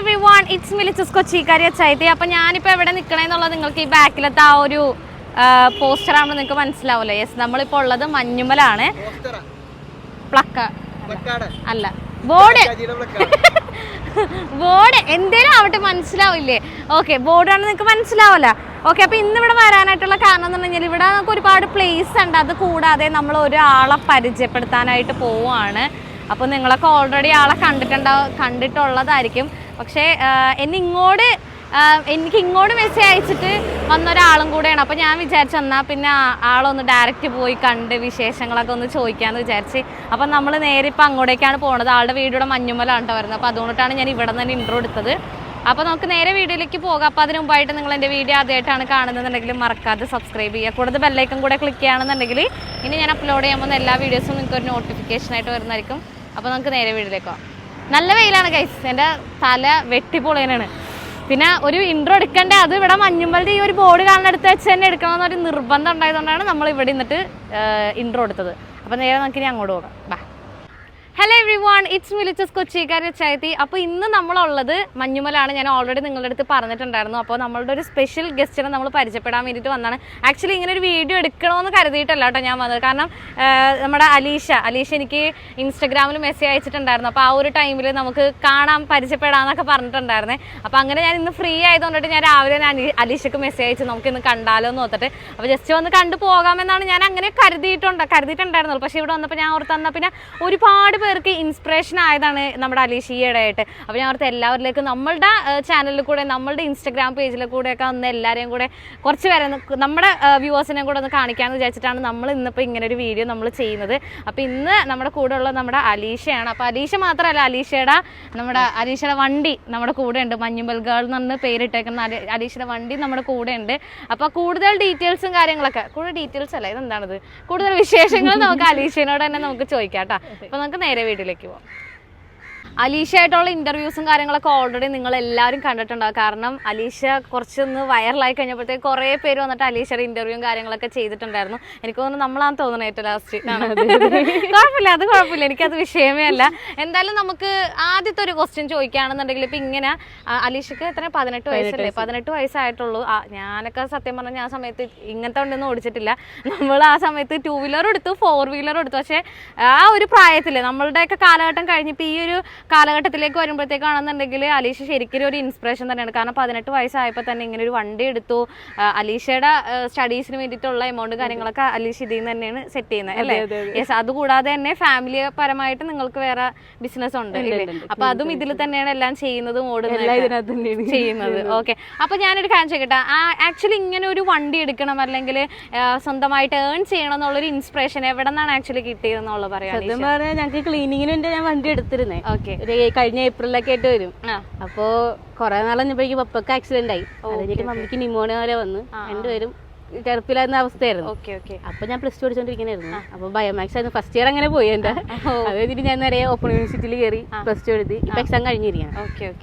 everyone, it's Milichus കൊച്ചിക്കാരി Chaithi. അപ്പോൾ ഞാനിപ്പോൾ എവിടെ നിൽക്കണമെന്നുള്ളത് നിങ്ങൾക്ക് ഈ ബാക്കിലത്തെ ആ ഒരു പോസ്റ്റർ ആകുമ്പോൾ നിങ്ങൾക്ക് മനസ്സിലാവുമല്ലോ. യെസ്, നമ്മളിപ്പോൾ ഉള്ളത് മഞ്ഞുമലാണ്. അല്ല, ബോർഡ് ബോർഡ് എന്തേലും ആവട്ടെ, മനസ്സിലാവില്ലേ? ഓക്കെ, ബോർഡാണ് നിങ്ങൾക്ക് മനസ്സിലാവല്ലോ. ഓക്കെ, അപ്പോൾ ഇന്നിവിടെ വരാനായിട്ടുള്ള കാരണം എന്ന് പറഞ്ഞാൽ ഇവിടെ നമുക്ക് ഒരുപാട് പ്ലേസ് ഉണ്ട്. അത് കൂടാതെ നമ്മൾ ഒരാളെ പരിചയപ്പെടുത്താനായിട്ട് പോവുകയാണ്. അപ്പോൾ നിങ്ങളൊക്കെ ഓൾറെഡി ആളെ കണ്ടിട്ടുള്ളതായിരിക്കും. പക്ഷേ എനിക്ക് ഇങ്ങോട്ട് മെസ്സേജ് അയച്ചിട്ട് വന്ന ഒരാളും കൂടെയാണ്. അപ്പോൾ ഞാൻ വിചാരിച്ചു എന്നാൽ പിന്നെ ആളൊന്ന് ഡയറക്റ്റ് പോയി കണ്ട് വിശേഷങ്ങളൊക്കെ ഒന്ന് ചോദിക്കാമെന്ന് വിചാരിച്ച്. അപ്പം നമ്മൾ നേരെ ഇപ്പം അങ്ങോട്ടേക്കാണ് പോകുന്നത്. ആളുടെ വീടിവിടെ മഞ്ഞുമലാണ് വരുന്നത്. അപ്പോൾ അതുകൊണ്ടിട്ടാണ് ഞാൻ ഇവിടെ നിന്ന് ഇൻട്രോ എടുത്തത്. അപ്പോൾ നമുക്ക് നേരെ വീഡിയോയിലേക്ക് പോകാം. അപ്പോൾ അതിന് മുമ്പായിട്ട് നിങ്ങൾ എൻ്റെ വീഡിയോ ആദ്യമായിട്ടാണ് കാണുന്നതെന്നുണ്ടെങ്കിൽ മറക്കാതെ സബ്സ്ക്രൈബ് ചെയ്യുക. കൂടുതൽ ബെല്ലൈക്കൺ കൂടെ ക്ലിക്ക് ചെയ്യുകയാണെന്നുണ്ടെങ്കിൽ ഇനി ഞാൻ അപ്ലോഡ് ചെയ്യുമ്പോൾ എല്ലാ വീഡിയോസും നിങ്ങൾക്ക് ഒരു നോട്ടിഫിക്കേഷനായിട്ട് വരുന്നതായിരിക്കും. അപ്പോൾ നമുക്ക് നേരെ വീഡിയോയിലേക്ക് പോകാം. നല്ല വെയിലാണ് ഗൈസ്, എൻ്റെ തല വെട്ടിപ്പൊളിയനാണ്. പിന്നെ ഒരു ഇൻട്രോ എടുക്കണ്ടേ, അത് ഇവിടെ മഞ്ഞുമ്പളുടെ ഈ ഒരു ബോർഡ് കാണുന്നിടത്ത് വെച്ച് തന്നെ എടുക്കണമെന്നൊരു നിർബന്ധം ഉണ്ടായതുകൊണ്ടാണ് നമ്മൾ ഇവിടെ നിന്നിട്ട് ഇൻട്രോ എടുത്തത്. അപ്പോൾ നേരെ നമുക്ക് ഇനി അങ്ങോട്ട് പോകാം. ബാ. ഹലോ എവ്രിവൺ, ഇറ്റ്സ് മിലിച്ചസ് കൊച്ചിക്കാരി ചൈതി. അപ്പോൾ ഇന്ന് നമ്മളുള്ളത് മഞ്ഞുമലാണ്. ഞാൻ ഓൾറെഡി നിങ്ങളുടെ അടുത്ത് പറഞ്ഞിട്ടുണ്ടായിരുന്നു. അപ്പോൾ നമ്മളുടെ ഒരു സ്പെഷ്യൽ ഗസ്റ്റിനെ നമ്മൾ പരിചയപ്പെടാൻ വേണ്ടിയിട്ട് വന്നതാണ്. ആക്ച്വലി ഇങ്ങനെ ഒരു വീഡിയോ എടുക്കണമെന്ന് കരുതിയിട്ടല്ല കേട്ടോ ഞാൻ വന്നത്. കാരണം നമ്മുടെ അലീഷ എനിക്ക് ഇൻസ്റ്റഗ്രാമിൽ മെസ്സേജ് അയച്ചിട്ടുണ്ടായിരുന്നു. അപ്പോൾ ആ ഒരു ടൈമിൽ നമുക്ക് പരിചയപ്പെടാമെന്നൊക്കെ പറഞ്ഞിട്ടുണ്ടായിരുന്നേ. അപ്പോൾ അങ്ങനെ ഞാൻ ഇന്ന് ഫ്രീ ആയതുകൊണ്ടിട്ട് ഞാൻ രാവിലെ അലീഷക്ക് മെസ്സേജ് അയച്ചു, നമുക്ക് ഇന്ന് കണ്ടാലോ എന്ന് നോക്കിയിട്ട്. അപ്പോൾ ജസ്റ്റ് വന്ന് കണ്ടു പോകാമെന്നാണ് ഞാൻ അങ്ങനെ കരുതിയിട്ടുണ്ടായിരുന്നുള്ളൂ. പക്ഷേ ഇവിടെ വന്നപ്പോൾ ഞാൻ ഓർത്ത് പിന്നെ ഒരുപാട് പേർക്ക് ഇൻസ്പിറേഷൻ ആയതാണ് നമ്മുടെ അലീഷ ഈയിടെയായിട്ട്. അപ്പോൾ ഞാൻ ഓർത്ത് എല്ലാവരിലേക്കും നമ്മളുടെ ചാനലിൽ കൂടെ നമ്മളുടെ ഇൻസ്റ്റഗ്രാം പേജിൽ കൂടെയൊക്കെ ഒന്ന് എല്ലാവരെയും കൂടെ കുറച്ച് പേരെ നമ്മുടെ വ്യൂവേഴ്സിനെ കൂടെ ഒന്ന് കാണിക്കാമെന്ന് വിചാരിച്ചിട്ടാണ് നമ്മൾ ഇന്നിപ്പോൾ ഇങ്ങനെ ഒരു വീഡിയോ നമ്മൾ ചെയ്യുന്നത്. അപ്പോൾ ഇന്ന് നമ്മുടെ കൂടെ ഉള്ള നമ്മുടെ അലീഷയാണ്. അപ്പോൾ അലീഷ മാത്രമല്ല, അലീഷയുടെ വണ്ടി നമ്മുടെ കൂടെ ഉണ്ട്. മഞ്ഞുമൽ ഗേൾ എന്ന് പറഞ്ഞ് പേരിട്ടേക്കുന്ന അലീഷയുടെ വണ്ടി നമ്മുടെ കൂടെ ഉണ്ട്. അപ്പോൾ കൂടുതൽ ഡീറ്റെയിൽസും കാര്യങ്ങളൊക്കെ കൂടുതൽ വിശേഷങ്ങൾ നമുക്ക് അലീഷയോട് തന്നെ നമുക്ക് ചോദിക്കാം കേട്ടോ. അപ്പോൾ നമുക്ക് നേരെ വീട്ടിലേക്ക് പോകാം. അലീഷ ആയിട്ടുള്ള ഇൻ്റർവ്യൂസും കാര്യങ്ങളൊക്കെ ഓൾറെഡി നിങ്ങൾ എല്ലാവരും കണ്ടിട്ടുണ്ടാവും. കാരണം അലീഷ കുറച്ചൊന്ന് വൈറലായി കഴിഞ്ഞപ്പോഴത്തേക്ക് കുറേ പേര് വന്നിട്ട് അലീഷയുടെ ഇൻ്റർവ്യൂവും കാര്യങ്ങളൊക്കെ ചെയ്തിട്ടുണ്ടായിരുന്നു. എനിക്ക് തോന്നുന്നു നമ്മളാണ് തോന്നുന്നത് ഏറ്റവും ലാസ്റ്റ്. കുഴപ്പമില്ല, എനിക്കത് വിഷയമേ അല്ല. എന്തായാലും നമുക്ക് ആദ്യത്തെ ഒരു ക്വസ്റ്റ്യൻ ചോദിക്കുകയാണെന്നുണ്ടെങ്കിൽ ഇപ്പം ഇങ്ങനെ അലീഷക്ക് എത്ര 18 വയസ്സല്ലേ? 18 വയസ്സായിട്ടുള്ളൂ. ഞാനൊക്കെ സത്യം പറഞ്ഞാൽ ഞാൻ സമയത്ത് ഇങ്ങനത്തെ വണ്ടിയൊന്നും ഓടിച്ചിട്ടില്ല. നമ്മൾ ആ സമയത്ത് 2 വീലർ എടുത്തു, 4 വീലർ എടുത്തു. പക്ഷേ ആ ഒരു പ്രായത്തിൽ നമ്മളുടെയൊക്കെ കാലഘട്ടം കഴിഞ്ഞിപ്പോൾ ഈ ഒരു കാലഘട്ടത്തിലേക്ക് വരുമ്പോഴത്തേക്കാണെന്നുണ്ടെങ്കിൽ അലീഷ ശരിക്കും ഒരു ഇൻസ്പിറേഷൻ തന്നെയാണ്. കാരണം 18 വയസ്സായപ്പോൾ തന്നെ ഇങ്ങനെ ഒരു വണ്ടി എടുത്തു. അലീഷയുടെ സ്റ്റഡീസിന് വേണ്ടിയിട്ടുള്ള എമൗണ്ട് കാര്യങ്ങളൊക്കെ അലീഷ ഇതിൽ നിന്ന് തന്നെയാണ് സെറ്റ് ചെയ്യുന്നത് അല്ലേ? യെസ്. അതുകൂടാതെ തന്നെ ഫാമിലി പരമായിട്ട് നിങ്ങൾക്ക് വേറെ ബിസിനസ് ഉണ്ട്. അപ്പൊ അതും ഇതിൽ തന്നെയാണ് എല്ലാം ചെയ്യുന്നതും ചെയ്യുന്നത്. ഓക്കെ, അപ്പൊ ഞാനൊരു കാര്യം ചോദിക്കട്ടെ, ആക്ച്വലി ഇങ്ങനെ ഒരു വണ്ടി എടുക്കണം അല്ലെങ്കിൽ സ്വന്തമായിട്ട് ഏൺ ചെയ്യണം എന്നുള്ളൊരു ഇൻസ്പിറേഷൻ എവിടെ നിന്നാണ് ആക്ച്വലി കിട്ടിയതെന്നുള്ളത് പറയാം. ഞങ്ങൾക്ക് ക്ലീനിങ്ങിന് ഞാൻ വണ്ടി എടുത്തിരുന്നേ. കഴിഞ്ഞ ഏപ്രിലൊക്കെ ആയിട്ട് വരും. അപ്പോ കൊറേ നാൾ കഴിഞ്ഞപ്പോഴേക്കും പപ്പക്ക് ആക്സിഡന്റ് ആയി. അത് കഴിഞ്ഞിട്ട് മമ്മിക്ക് ന്യൂമോണിയ വരെ വന്ന് രണ്ടുപേരും കിടപ്പിലായിരുന്ന അവസ്ഥയായിരുന്നു. അപ്പൊ ഞാൻ പ്ലസ് 2 പഠിച്ചോണ്ടിരിക്കണായിരുന്നു. അപ്പൊ ബയോമാക്സ് ആയിരുന്നു ഫസ്റ്റ് ഇയർ. അങ്ങനെ പോയി എന്റെ. അത് കഴിഞ്ഞിട്ട് ഞാൻ നേരെ ഓപ്പൺ യൂണിവേഴ്സിറ്റിയിൽ കയറി പ്ലസ് 2 എഴുതി. ഇപ്പൊ എക്സാം കഴിഞ്ഞിരിക്കണം.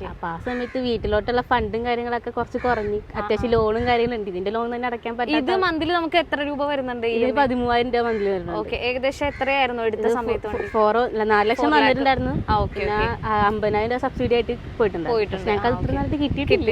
അപ്പൊ ആ സമയത്ത് വീട്ടിലോട്ടുള്ള ഫണ്ടും കാര്യങ്ങളൊക്കെ കുറച്ച് കുറഞ്ഞ് അത്യാവശ്യം ലോണും കാര്യങ്ങളുണ്ട്. ഇതിന്റെ ലോൺ തന്നെ അടയ്ക്കാൻ പറ്റും. ഇത് മന്തിൽ നമുക്ക് എത്ര രൂപ വരുന്നുണ്ട്? ഇത് 13,000 രൂപ മന്തിൽ വരുന്നുണ്ട്. ഏകദേശം എത്രയായിരുന്നു എടുത്ത സമയത്ത്? 4 ലക്ഷം വന്നിട്ടുണ്ടായിരുന്നു. 50,000 രൂപ സബ്സിഡി ആയിട്ട് പോയിട്ടുണ്ട്. ഞങ്ങൾക്ക് അത് ഇത്ര നാളത്തെ കിട്ടിയിട്ടില്ല.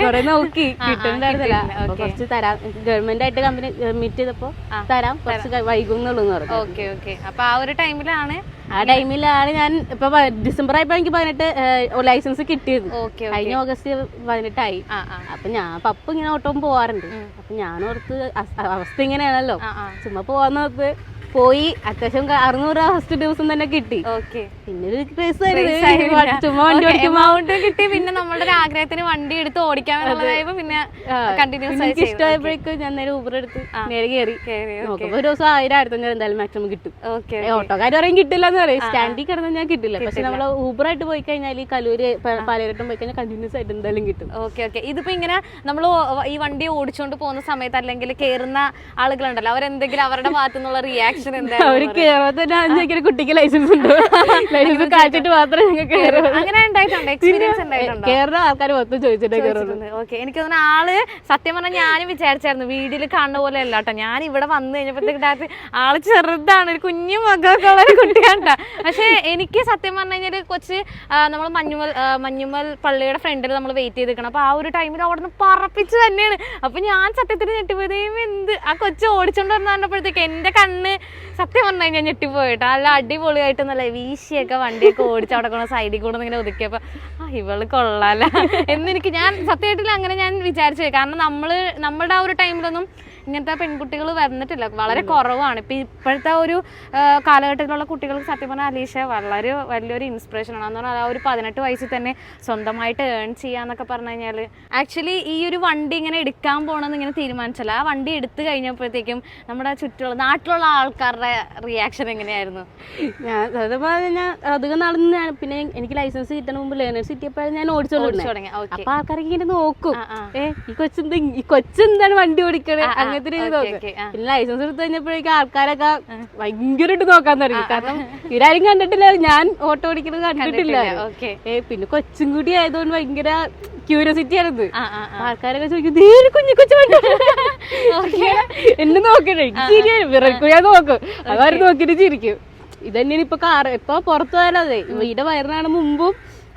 കുറെ നോക്കി കിട്ടുന്നുണ്ടായിരുന്നില്ല. കുറച്ച് തരാം, ഗവൺമെന്റ് ആയിട്ട് കമ്പനി മീറ്റ് ചെയ്തപ്പോ തരാം, കുറച്ച് വൈകുന്നുള്ളൂ എന്ന് പറഞ്ഞു. അപ്പൊ ആ ഒരു ടൈമിലാണ് ഞാൻ ഇപ്പൊ ഡിസംബർ ആയപ്പോ എനിക്ക് 18 ലൈസൻസ് കിട്ടിയത്. കഴിഞ്ഞ ഓഗസ്റ്റ് 18 ആയി. അപ്പൊ പപ്പ ഇങ്ങനെ ഓട്ടോ പോവാറുണ്ട്. അപ്പൊ ഞാനോർത്ത് അവസ്ഥ ഇങ്ങനെയാണല്ലോ, ചുമ്മാ പോവാന്നോർത്ത് പോയി. അത്യാവശ്യം 600 ഫസ്റ്റ് ദിവസം തന്നെ കിട്ടി. പിന്നെ ഒരു എമൗണ്ട് കിട്ടി. പിന്നെ നമ്മളുടെ ആഗ്രഹത്തിന് വണ്ടി എടുത്ത് ഓടിക്കാമെന്നുള്ളതായപ്പോ പിന്നെ കണ്ടിന്യൂസ് ഇഷ്ടമായപ്പോഴേക്കും ഞാൻ നേരെ ഊബർ എടുത്ത് നേരെ കയറി നോക്കുമ്പോ ഒരു ദിവസം 1000-1500 എന്തായാലും മാക്സിമം കിട്ടും. ഓട്ടോക്കാർ പറയും കിട്ടില്ല എന്ന് പറയും, സ്റ്റാൻഡിൽ കിടന്നാൽ ഞാൻ കിട്ടില്ല. പക്ഷെ നമ്മൾ ഊബർ ആയിട്ട് പോയി കഴിഞ്ഞാൽ ഈ കലൂര് പാലഘട്ടം പോയി കഴിഞ്ഞാൽ കണ്ടിന്യൂസ് ആയിട്ട് എന്തായാലും കിട്ടും. ഇതിപ്പോ ഇങ്ങനെ നമ്മൾ ഈ വണ്ടി ഓടിച്ചോണ്ട് പോകുന്ന സമയത്ത് അല്ലെങ്കിൽ കേറുന്ന ആളുകളുണ്ടല്ലോ, അവരെന്തെങ്കിലും അവരുടെ ഭാഗത്തു നിന്നുള്ള റിയാക്ഷൻ അവര് കേറാൻ തന്നെ കുട്ടിക്ക് ലൈസൻസ് ഉണ്ടോ, ലൈസൻസ് കാണിച്ചിട്ട് മാത്രമേ ഞങ്ങൾക്ക് അങ്ങനെ ഉണ്ടായിട്ടുണ്ട്? എക്സ്പീരിയൻസ് ഉണ്ടായിട്ടുണ്ടോ? കേറുന്ന ആൾക്കാർ മൊത്തം ചോദിച്ചിട്ടേ കയറുള്ളൂ. എനിക്ക് തോന്നുന്നു ആള് സത്യം പറഞ്ഞാൽ ഞാനും വിചാരിച്ചായിരുന്നു വീഡിയോയിൽ കാണുന്ന പോലെ അല്ല കേട്ടോ. ഞാൻ ഇവിടെ വന്നു കഴിഞ്ഞപ്പോഴത്തേക്ക് ആള് ചെറുതാണ്, ഒരു കുഞ്ഞു മകൾക്കുള്ള ഒരു കുട്ടിയാണ്. പേടിക്കണ്ട. പക്ഷെ എനിക്ക് സത്യം പറഞ്ഞു കഴിഞ്ഞാൽ കൊച്ച് നമ്മൾ മഞ്ഞുമൽ പള്ളിയുടെ ഫ്രണ്ടിൽ നമ്മൾ വെയിറ്റ് ചെയ്തിരിക്കണം. അപ്പൊ ആ ഒരു ടൈമിൽ അവിടെ നിന്ന് പറപ്പിച്ച് തന്നെയാണ്. അപ്പൊ ഞാൻ സത്യത്തിൽ ഞെട്ടിപ്പോയതേയും എന്ത് ആ കൊച്ച് ഓടിച്ചോണ്ട് വന്നപ്പോഴത്തേക്ക് എന്റെ കണ്ണ് സത്യം പറഞ്ഞു കഴിഞ്ഞാൽ ഞെട്ടിപ്പോയിട്ടോ. നല്ല അടിപൊളിയായിട്ട് നല്ല വീശിയൊക്കെ വണ്ടിയൊക്കെ ഓടിച്ച് അവിടെ കൊണ്ട് സൈഡിൽ കൂടെ ഇങ്ങനെ ഒതുക്കിയപ്പോ ഇവള് കൊള്ളാല എന്നെനിക്ക് ഞാൻ സത്യമായിട്ടില്ല അങ്ങനെ ഞാൻ വിചാരിച്ചു. കാരണം നമ്മുടെ ആ ഒരു ടൈമിലൊന്നും ഇങ്ങനത്തെ പെൺകുട്ടികൾ വന്നിട്ടില്ല, വളരെ കുറവാണ്. ഇപ്പോഴത്തെ ഒരു കാലഘട്ടത്തിലുള്ള കുട്ടികൾക്ക് സത്യം പറഞ്ഞാൽ അലീഷ വളരെ വലിയൊരു ഇൻസ്പിറേഷനാണ്. എന്ന് പറഞ്ഞാൽ ആ ഒരു 18 വയസ്സിൽ തന്നെ സ്വന്തമായിട്ട് ഏൺ ചെയ്യാന്നൊക്കെ പറഞ്ഞു കഴിഞ്ഞാൽ ആക്ച്വലി ഈ ഒരു വണ്ടി ഇങ്ങനെ എടുക്കാൻ പോകണമെന്ന് ഇങ്ങനെ തീരുമാനിച്ചല്ല. ആ വണ്ടി എടുത്തു കഴിഞ്ഞപ്പോഴത്തേക്കും നമ്മുടെ ചുറ്റുമുള്ള നാട്ടിലുള്ള ആൾക്കാരുടെ റിയാക്ഷൻ എങ്ങനെയായിരുന്നു? ഞാൻ അധികം നടന്ന് പിന്നെ എനിക്ക് ലൈസൻസ് കിട്ടുന്ന മുമ്പ് ലേണേഴ്സ് കിട്ടിയപ്പോഴും ഞാൻ ഓടിച്ചു തുടങ്ങി. അപ്പൊ ആൾക്കാരൊക്കെ ഇങ്ങനെ നോക്കും, ഈ കൊച്ചെന്താണ് വണ്ടി ഓടിക്കണേ അങ്ങനത്തെ രീതി നോക്കും. പിന്നെ ലൈസൻസ് എടുത്തു കഴിഞ്ഞപ്പോഴേക്കും ആൾക്കാരൊക്കെ ഭയങ്കരമായിട്ട് നോക്കാൻ തുടങ്ങി. കാരണം ഇവരാരും കണ്ടിട്ടില്ല, ഞാൻ ഓട്ടോ ഓടിക്കുന്നത് കണ്ടിട്ടില്ല. പിന്നെ കൊച്ചും കൂടി ആയതുകൊണ്ട് ഭയങ്കര ക്യൂരിയോസിറ്റി ആയിരുന്നു. ആൾക്കാരൊക്കെ ചോദിക്കും കുഞ്ഞു കൊച്ചു വണ്ടി എന്നെ നോക്കണേ, വിറക്കും, ഞാൻ നോക്കും, അതാരും നോക്കിട്ട് ചിരിക്കും. ഇതന്നെയാണ് ഇപ്പൊ ഇപ്പൊ പുറത്തു പോയാലോ അതെ വീട് വയറിനാണ് മുമ്പും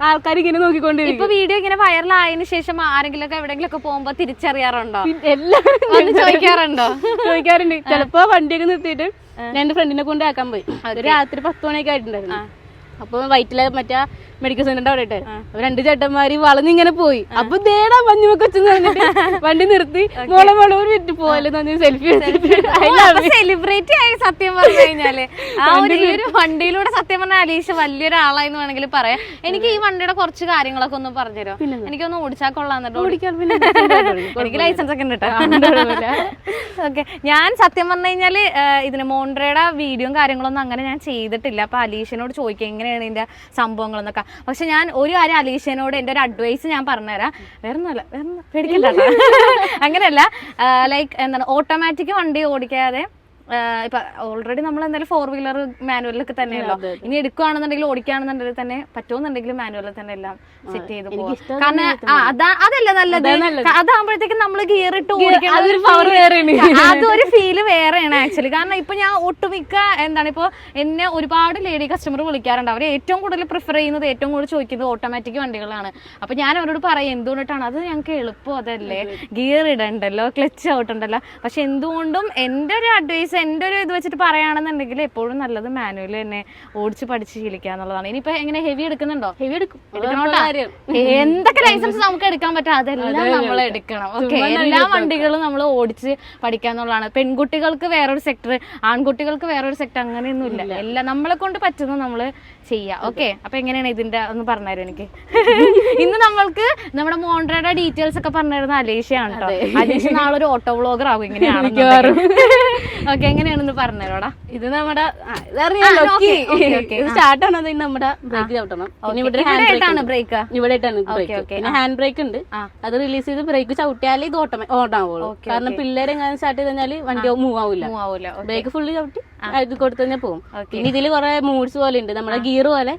ആൾക്കാർ ഇങ്ങനെ നോക്കിക്കൊണ്ടിരിക്കും. ഇപ്പൊ വീഡിയോ ഇങ്ങനെ വൈറലായതിനു ശേഷം ആരെങ്കിലും ഒക്കെ എവിടെയെങ്കിലും ഒക്കെ പോകുമ്പോ തിരിച്ചറിയാറുണ്ടോ? എല്ലാവരും ചോദിക്കാറുണ്ട്. ചിലപ്പോ വണ്ടിയൊക്കെ നിർത്തിയിട്ട് ഞാൻ എന്റെ ഫ്രണ്ടിനെ കൊണ്ട് ആക്കാൻ പോയി. രാത്രി 10 മണിയൊക്കെ ആയിട്ടുണ്ടായിരുന്നു. അപ്പൊ വൈറ്റിലെ മറ്റേ മെഡിക്കൽ സെന്ററിന്റെ അവിടെ ഇട്ടായിരുന്നു. അപ്പൊ 2 ചേട്ടന്മാര് വളഞ്ഞിങ്ങനെ പോയി. അപ്പൊ ദേടാ മഞ്ഞുമ കൊച്ചെന്ന് പറഞ്ഞിട്ട് വണ്ടി നിർത്തി മോളെ ഒരു മിനിറ്റ് പോയല്ലോ സെൽഫി സെലിബ്രേറ്റ് ആയി. സത്യം പറഞ്ഞു കഴിഞ്ഞാല് ആ ഒരു വണ്ടിയിലൂടെ സത്യം പറഞ്ഞാൽ അലീഷ വലിയൊരാളായിന്ന് വേണമെങ്കിൽ പറയാം. എനിക്ക് ഈ വണ്ടിയുടെ കുറച്ച് കാര്യങ്ങളൊക്കെ ഒന്ന് പറഞ്ഞുതരോ? എനിക്കൊന്ന് ഓടിച്ചാൽ കൊള്ളാന്നിട്ടോ. എനിക്ക് ലൈസൻസ് ഒക്കെ ഉണ്ട് കേട്ടോ. ഓക്കെ, ഞാൻ സത്യം പറഞ്ഞു കഴിഞ്ഞാല് ഇതിന് മോണ്ട്രയുടെ വീഡിയോയും കാര്യങ്ങളൊന്നും അങ്ങനെ ഞാൻ ചെയ്തിട്ടില്ല. അപ്പൊ അലീഷനോട് ചോദിക്കുക എങ്ങനെയാണ് ഇതിന്റെ സംഭവങ്ങളെന്നൊക്കെ. പക്ഷെ ഞാൻ ഒരു കാര്യം അലീഷനോട് എൻ്റെ ഒരു അഡ്വൈസ് ഞാൻ പറഞ്ഞുതരാം. വേറൊന്നുമല്ല, പേടിക്കണ്ട, അങ്ങനെയല്ല. ലൈക്ക് എന്താണ്, ഓട്ടോമാറ്റിക് വണ്ടി ഓടിക്കാതെ ഇപ്പൊ ഓൾറെഡി നമ്മൾ എന്തായാലും 4 വീലർ മാനുവലൊക്കെ തന്നെയല്ലോ. ഇനി എടുക്കുകയാണെന്നുണ്ടെങ്കിൽ ഓടിക്കുകയാണെന്നുണ്ടെങ്കിൽ തന്നെ പറ്റുമെന്നുണ്ടെങ്കിൽ മാനുവലിൽ തന്നെ എല്ലാം സെറ്റ് ചെയ്ത് പോകും. കാരണം അതല്ല നല്ലത്. അതാകുമ്പോഴത്തേക്കും നമ്മൾ ഗിയർ ഇട്ട് ഓടിക്കണം, അതൊരു ഫീല് വേറെയാണ് ആക്ച്വലി. കാരണം ഇപ്പൊ ഞാൻ ഒട്ടുമിക്ക എന്താണ് ഇപ്പൊ എന്നെ ഒരുപാട് ലേഡി കസ്റ്റമർ വിളിക്കാറുണ്ട്. അവർ ഏറ്റവും കൂടുതൽ പ്രിഫർ ചെയ്യുന്നത്, ഏറ്റവും കൂടുതൽ ചോദിക്കുന്നത് ഓട്ടോമാറ്റിക് വണ്ടികളാണ്. അപ്പൊ ഞാൻ അവരോട് പറയും എന്തുകൊണ്ടിട്ടാണ് അത് ഞങ്ങൾക്ക് എളുപ്പം അതല്ലേ, ഗിയർ ഇടണ്ടല്ലോ, ക്ലച്ച് ഔട്ടുണ്ടല്ലോ. പക്ഷെ എന്തുകൊണ്ടും എൻ്റെ ഒരു അഡ്വൈസ്, എൻ്റെ ഒരു ഇത് വെച്ചിട്ട് പറയുകയാണെന്നുണ്ടെങ്കിൽ എപ്പോഴും നല്ലത് മാനുവൽ തന്നെ ഓടിച്ച് പഠിച്ച് ശീലിക്കുക എന്നുള്ളതാണ്. ഇനിയിപ്പോ എങ്ങനെ ഹെവി എടുക്കുന്നുണ്ടോ? ഹെവി എടുക്കണോട്ടാ. എന്തൊക്കെ ലൈസൻസ് നമുക്ക് എടുക്കാൻ പറ്റും അതെല്ലാം നമ്മൾ എടുക്കണം. ഓക്കെ, എല്ലാ വണ്ടികളും നമ്മൾ ഓടിച്ച് പഠിക്കാന്നുള്ളതാണ്. പെൺകുട്ടികൾക്ക് വേറൊരു സെക്ടർ, ആൺകുട്ടികൾക്ക് വേറൊരു സെക്ടർ, അങ്ങനെയൊന്നും ഇല്ല. എല്ലാം നമ്മളെ കൊണ്ട് പറ്റുന്നത് നമ്മൾ ചെയ്യാം. ഓക്കെ, അപ്പൊ എങ്ങനെയാണ് ഇതിന്റെ ഒന്ന് പറഞ്ഞുതരും എനിക്ക്? ഇന്ന് നമ്മൾക്ക് നമ്മുടെ മോണ്ട്രയുടെ ഡീറ്റെയിൽസ് ഒക്കെ പറഞ്ഞിരുന്ന അലീഷയാണ് കേട്ടോ. അലീഷ നാളെ ഒരു ഓട്ടോ വ്ളോഗർ ആകും ഇങ്ങനെയാണ്. ഓക്കെ, എങ്ങനെയാണെന്ന് പറഞ്ഞുതരോടാ? ഇത് നമ്മുടെ സ്റ്റാർട്ട് ആണത് നമ്മുടെ ബ്രേക്ക് ചവിട്ടണം. ബ്രേക്ക് ഇവിടെയാണ് ബ്രേക്ക്. പിന്നെ ഹാൻഡ് ബ്രേക്ക് ഉണ്ട്, അത് റിലീസ് ചെയ്ത് ബ്രേക്ക് ചവിട്ടിയാലേ ഇത് ഓടാവുള്ളൂ. കാരണം പിള്ളേരെ എങ്ങനെ സ്റ്റാർട്ട് ചെയ്ത് കഴിഞ്ഞാൽ വണ്ടി മൂവ് ആവില്ല. ബ്രേക്ക് ഫുള്ള് ചവിട്ടി ഇത് കൊടുത്തു തന്നെ പോകും. പിന്നെ ഇതിൽ കുറെ മൂഡ്സ് പോലെ ഉണ്ട്, നമ്മുടെ ഗിയർ പോലെ.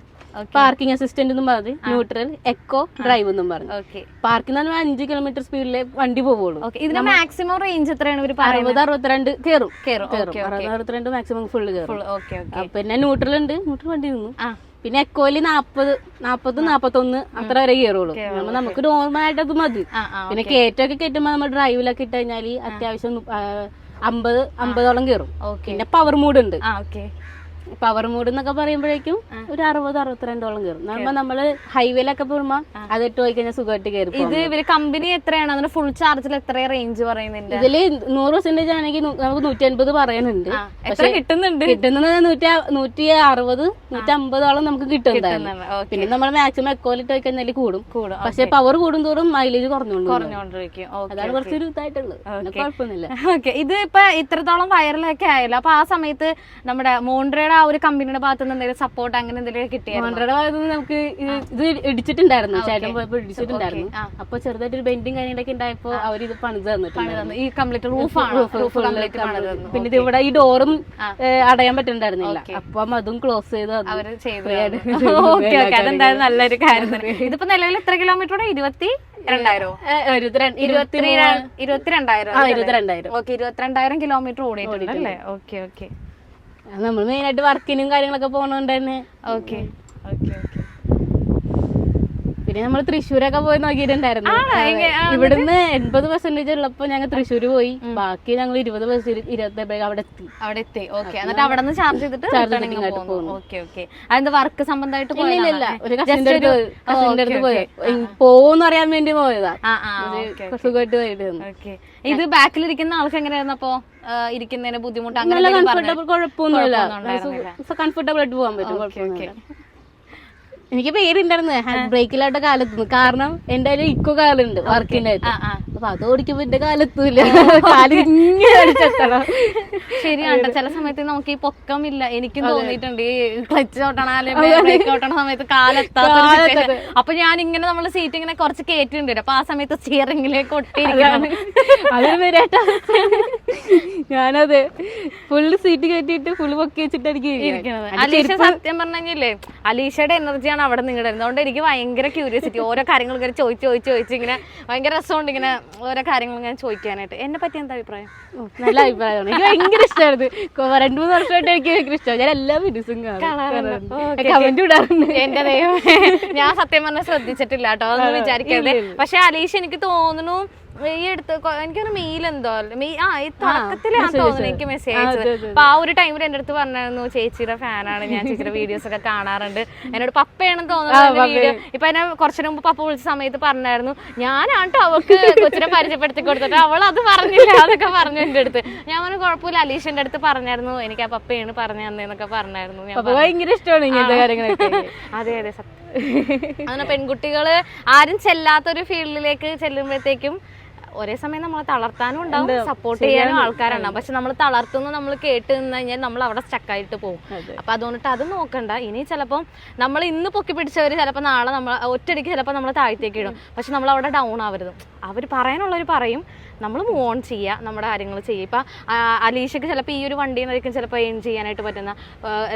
പാർക്കിംഗ് അസിസ്റ്റന്റ് എന്നും പറഞ്ഞു, ന്യൂട്രൽ, എക്കോ, ഡ്രൈവ് എന്നും പറഞ്ഞു. പാർക്കിംഗ് 5 കിലോമീറ്റർ സ്പീഡിലെ വണ്ടി പോവുള്ളൂ. ഇതിന്റെ മാക്സിമം റേഞ്ച് എത്രയാണ്? 60-62 കയറും. 60-62 മാക്സിമം ഫുള്ള് കയറും. പിന്നെ ന്യൂട്രൽ ഉണ്ട്, ന്യൂട്രൽ വണ്ടി നിന്നു. പിന്നെ എക്കോയില് 40-41 അത്ര വരെ കയറുള്ളൂ. നമുക്ക് നോർമലായിട്ട് അത് മതി. പിന്നെ കയറ്റമൊക്കെ കയറ്റുമ്പോ നമ്മൾ ഡ്രൈവിലൊക്കെ ഇട്ട് കഴിഞ്ഞാല് അത്യാവശ്യം 50-50ഓളം കയറും. പിന്നെ പവർ മൂഡ് ഉണ്ട്. പവർ മൂഡ് എന്നൊക്കെ പറയുമ്പോഴേക്കും ഒരു 60-62ഓളം കയറും. നമ്മള് ഹൈവേയിലൊക്കെ പോകുമ്പോ അതിട്ട് പോയി കഴിഞ്ഞാൽ സുഖമായിട്ട് കയറും. ഇത് ഇവര് കമ്പനി എത്രയാണ് അതിന്റെ ഫുൾ ചാർജിൽ എത്ര റേഞ്ച് പറയുന്നുണ്ട്? ഇതില് 100% ആണെങ്കിൽ നമുക്ക് 150 പറയുന്നുണ്ട്. കിട്ടുന്നത് 160-150ഓളം നമുക്ക് കിട്ടുന്നുണ്ടായിരുന്നു. പിന്നെ നമ്മൾ മാക്സിമം എക്കോലിട്ട് പോയി കഴിഞ്ഞാൽ കൂടും. പക്ഷെ പവർ കൂടുന്തോറും മൈലേജ് കുറഞ്ഞോണ്ടിരിക്കും. അതാണ് കുറച്ചൊരു ഇതായിട്ടുള്ളത്, കുഴപ്പമൊന്നുമില്ല. ഓക്കെ, ഇത് ഇപ്പൊ ഇത്രത്തോളം വൈറലൊക്കെ ആയല്ലോ. അപ്പൊ ആ സമയത്ത് നമ്മുടെ മോണ്ട്രയുടെ ആ ഒരു കമ്പനിയുടെ ഭാഗത്ത് നിന്ന് എന്തെങ്കിലും സപ്പോർട്ട് അങ്ങനെ എന്തെങ്കിലും കിട്ടിയായിരുന്നു? മോണ്ട്രയുടെ ഭാഗത്ത് നിന്ന് നമുക്ക് ഇത് ഇടിച്ചിട്ടുണ്ടായിരുന്നു, ചേട്ടൻ പോയപ്പോ ഇടിച്ചിട്ടുണ്ടായിരുന്നു. അപ്പൊ ചെറുതായിട്ടൊരു ബെൻഡിങ് കാര്യങ്ങളൊക്കെ ഉണ്ടായപ്പോ അവർ ഇത് പണിത് തന്നിട്ടുണ്ട്. ഈ കംപ്ലീറ്റ് പിന്നെ ഇത് ഇവിടെ ഈ ഡോറും അടയാൻ പറ്റുന്നുണ്ടായിരുന്നില്ല, അപ്പം അതും ക്ലോസ് ചെയ്ത് അവര് ചെയ്തു. അതെന്തായാലും നല്ലൊരു കാര്യം തന്നെ. ഇതിപ്പോ നിലവിൽ എത്ര കിലോമീറ്റർ? 22,000 കിലോമീറ്റർ ഓടിയിട്ടുണ്ട് അല്ലേ? ഓക്കെ. നമ്മൾ മെയിനായിട്ട് വർക്കിനും കാര്യങ്ങളൊക്കെ പോണോണ്ട് തന്നെ. Okay okay okay. പിന്നെ നമ്മൾ തൃശ്ശൂരൊക്കെ പോയി നോക്കിയിട്ടുണ്ടായിരുന്നു. ഇവിടുന്ന് 80% ഉള്ളപ്പോ ഞങ്ങൾ തൃശ്ശൂര് പോയി, ബാക്കി ഞങ്ങൾ 20% അവിടെ എത്തി. ഓക്കെ, എന്നിട്ട് അവിടെ നിന്ന് ചാർജ് ചെയ്തിട്ട് ഓക്കെ ഓക്കെ. അതെന്താ വർക്ക് സംബന്ധമായിട്ട് പോയില്ല, ഒരു കസിന്റെ അടുത്ത് പോയി പോവെന്ന് അറിയാൻ വേണ്ടി പോയതാ. സുഖമായിട്ട് പോയിട്ട്. ഓക്കെ, ഇത് ബാക്കിലിരിക്കുന്ന ആൾക്ക് എങ്ങനെയായിരുന്നു അപ്പൊ ഇരിക്കുന്നതിന് ബുദ്ധിമുട്ട്? അങ്ങനെ കംഫർട്ടബിൾ, കുഴപ്പമൊന്നുമില്ല, കംഫർട്ടബിൾ ആയിട്ട് പോകാൻ പറ്റും. എനിക്ക് പേരുണ്ടായിരുന്നു ഹാൻഡ് ബ്രേക്കിലായിട്ട് കാലെത്തുന്നു, കാരണം എന്റെ അതിൽ ഇക്കോ കാലുണ്ട് വർക്കിന്റെ ആയിട്ട്. അപ്പൊ അത് ഓടിക്കുമ്പോ എന്റെ കാലെത്തൂല, കാല് ഇങ്ങനെ. ശരിയാണ്, ചില സമയത്ത് നമുക്ക് ഈ പൊക്കമില്ല. എനിക്കും തോന്നിയിട്ടുണ്ട് ഈ ക്ലച്ച് ഓട്ടണ അല്ലെങ്കിൽ ബ്രേക്ക് ഓട്ടണ സമയത്ത് കാലെത്താത്ത. അപ്പൊ ഞാൻ ഇങ്ങനെ നമ്മള് സീറ്റ് ഇങ്ങനെ കുറച്ച് കയറ്റിട്ടുണ്ട്, അപ്പൊ ആ സമയത്ത് സ്റ്റിയറിംഗിലേക്ക് ഒട്ടിയിരിക്കണം. അതൊരു പേരായിട്ട. ഞാനത് ഫുള്ള് സീറ്റ് കയറ്റിയിട്ട് ഫുള്ള് പൊക്കി വെച്ചിട്ടായിരിക്കും ഇരിക്കുന്നത്. അലീഷ സത്യം പറഞ്ഞില്ലേ, അലീഷയുടെ എനർജിയാണ് അവിടെ നിങ്ങളുടെ. അതുകൊണ്ട് എനിക്ക് ഭയങ്കര ക്യൂരിയോസിറ്റി, ഓരോ കാര്യങ്ങൾ ഇങ്ങനെ ചോദിച്ച് ഇങ്ങനെ ഭയങ്കര രസമുണ്ട് ഇങ്ങനെ ഓരോ കാര്യങ്ങൾ ഇങ്ങനെ ചോദിക്കാനായിട്ട്. എന്നെ പറ്റി എന്താ അഭിപ്രായം? നല്ല അഭിപ്രായമാണ്, എനിക്ക് ഭയങ്കര ഇഷ്ടമായിരുന്നു. 2-3 വർഷമായിട്ട് എനിക്ക് ഭയങ്കര ഇഷ്ടമാണ്. ഞാൻ എല്ലാ വീഡിയോസും കാണാറുണ്ട്, കമന്റ് ഇടാറുണ്ട്. എന്റെ ദൈവം, ഞാൻ സത്യം പറഞ്ഞാൽ ശ്രദ്ധിച്ചിട്ടില്ല കേട്ടോ, അതൊന്നും വിചാരിക്കരുത്. പക്ഷെ അലീഷ എനിക്ക് തോന്നുന്നു ഈ അടുത്ത് എനിക്കൊരു മെയിൽ എന്തോ ഈ തുടക്കത്തിലാണ് തോന്നുന്നു എനിക്ക് മെസ്സേജ് അയച്ചത്. അപ്പൊ ആ ഒരു ടൈമിൽ എന്റെ അടുത്ത് പറഞ്ഞായിരുന്നു ചേച്ചിയുടെ ഫാനാണ് ഞാൻ, ചേച്ചിയുടെ വീഡിയോസ് ഒക്കെ കാണാറുണ്ട്. എന്നോട് പപ്പയാണെന്ന് തോന്നുന്നു വീഡിയോ. ഇപ്പൊ എന്നെ കുറച്ചു മുമ്പ് പപ്പ വിളിച്ച സമയത്ത് പറഞ്ഞായിരുന്നു, ഞാനാട്ടോ അവൾക്ക് കൊച്ചിനെ പരിചയപ്പെടുത്തി കൊടുത്തിട്ട് അവൾ അത് പറഞ്ഞില്ല അതൊക്കെ പറഞ്ഞു എന്റെ അടുത്ത്. ഞാൻ പറഞ്ഞു കുഴപ്പമില്ല, അലീഷന്റെ അടുത്ത് പറഞ്ഞായിരുന്നു എനിക്ക് ആ പപ്പയാണ് പറഞ്ഞു തന്നേന്നൊക്കെ പറഞ്ഞായിരുന്നു. ഭയങ്കര ഇഷ്ടമാണ് ഇങ്ങനത്തെ കാര്യങ്ങളൊക്കെ. അതെ അതെ സത്യം. അങ്ങനെ പെൺകുട്ടികള് ആരും ചെല്ലാത്തൊരു ഫീൽഡിലേക്ക് ചെല്ലുമ്പോഴത്തേക്കും ഒരേ സമയം നമ്മളെ തളർത്താനും ഉണ്ടാവും, സപ്പോർട്ട് ചെയ്യാനും ആൾക്കാരുണ്ടാവും. പക്ഷെ നമ്മൾ തളർത്തുന്നു, നമ്മൾ കേട്ട് നിന്ന് കഴിഞ്ഞാൽ നമ്മൾ അവിടെ സ്റ്റക്കായിട്ട് പോകും. അപ്പൊ അതുകൊണ്ടിട്ട് അത് നോക്കണ്ട. ഇനി ചിലപ്പം നമ്മൾ ഇന്ന് പൊക്കി പിടിച്ചവര് ചിലപ്പോൾ നാളെ നമ്മൾ ഒറ്റയടിക്ക് ചിലപ്പോൾ നമ്മൾ താഴത്തേക്ക് ഇടും. പക്ഷെ നമ്മൾ അവിടെ ഡൗൺ ആവരുത്. അവർ പറയാനുള്ളവർ പറയും, നമ്മൾ മൂവ് ഓൺ ചെയ്യുക, നമ്മുടെ കാര്യങ്ങൾ ചെയ്യുക. ഇപ്പം അലീഷയ്ക്ക് ചിലപ്പോൾ ഈ ഒരു വണ്ടിയിൽ നിന്നായിരിക്കും ചിലപ്പോൾ ഏൺ ചെയ്യാനായിട്ട് പറ്റുന്ന,